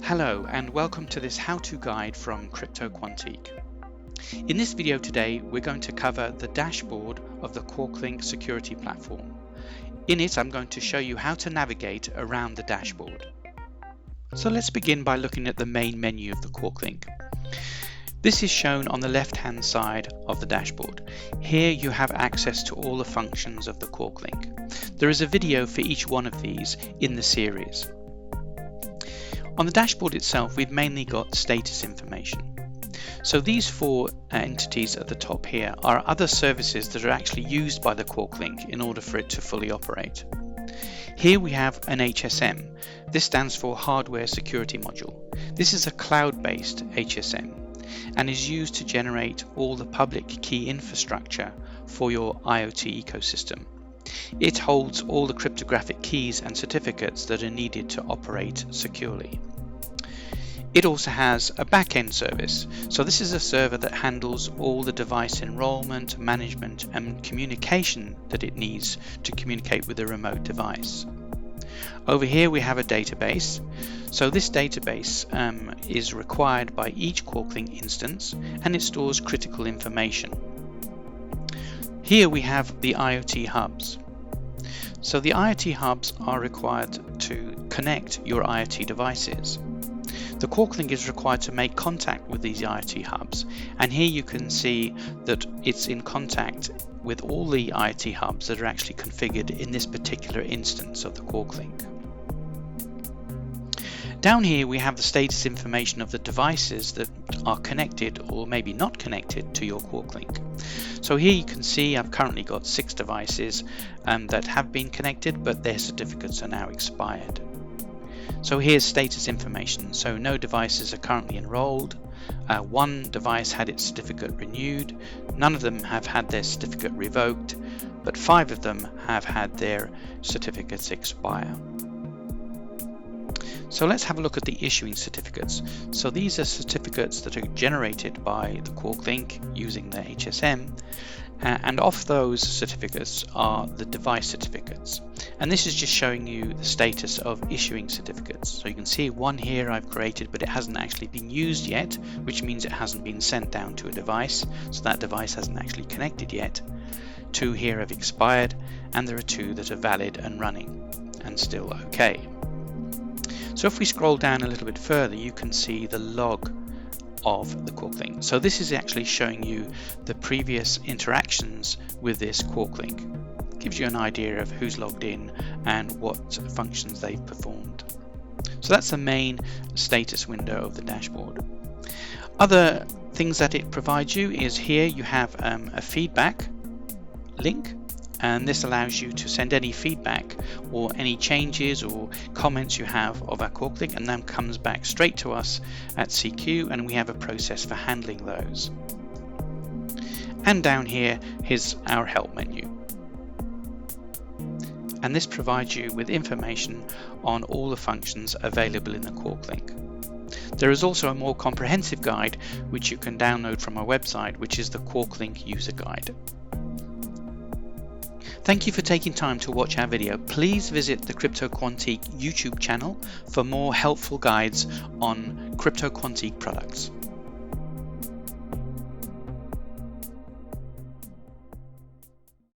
Hello and welcome to this how-to guide from Quantique. In this video today we're going to cover the dashboard of the QuarkLink security platform. In it I'm going to show you how to navigate around the dashboard. So let's begin by looking at the main menu of the QuarkLink. This is shown on the left hand side of the dashboard. Here you have access to all the functions of the QuarkLink. There is a video for each one of these in the series. On the dashboard itself, we've mainly got status information. So these four entities at the top here are other services that are actually used by the QuarkLink in order for it to fully operate. Here we have an HSM. This stands for Hardware Security Module. This is a cloud-based HSM and is used to generate all the public key infrastructure for your IoT ecosystem. It holds all the cryptographic keys and certificates that are needed to operate securely. It also has a backend service. So this is a server that handles all the device enrollment, management and communication that it needs to communicate with a remote device. Over here we have a database. So this database is required by each QuarkLink instance and it stores critical information. Here we have the IoT hubs. So the IoT hubs are required to connect your IoT devices. The QuarkLink is required to make contact with these IoT hubs, and here you can see that it's in contact with all the IoT hubs that are actually configured in this particular instance of the QuarkLink. Down here we have the status information of the devices that are connected or maybe not connected to your QuarkLink. So here you can see I've currently got 6 devices that have been connected, but their certificates are now expired. So here's status information. So no devices are currently enrolled. One device had its certificate renewed. None of them have had their certificate revoked, but 5 of them have had their certificates expire. So let's have a look at the issuing certificates. So these are certificates that are generated by the QuarkLink using the HSM, and of those certificates are the device certificates. And this is just showing you the status of issuing certificates. So you can see one here I've created, but it hasn't actually been used yet, which means it hasn't been sent down to a device. So that device hasn't actually connected yet. 2 here have expired, and there are 2 that are valid and running and still okay. So if we scroll down a little bit further, you can see the log of the QuarkLink. So this is actually showing you the previous interactions with this QuarkLink. Gives you an idea of who's logged in and what functions they've performed. So that's the main status window of the dashboard. Other things that it provides you is here you have a feedback link, and this allows you to send any feedback or any changes or comments you have of our QuarkLink, and then comes back straight to us at CQ, and we have a process for handling those. And down here is our help menu, and this provides you with information on all the functions available in the QuarkLink. There is also a more comprehensive guide which you can download from our website, which is the QuarkLink user guide. Thank you for taking time to watch our video. Please visit the Quantique YouTube channel for more helpful guides on Quantique products.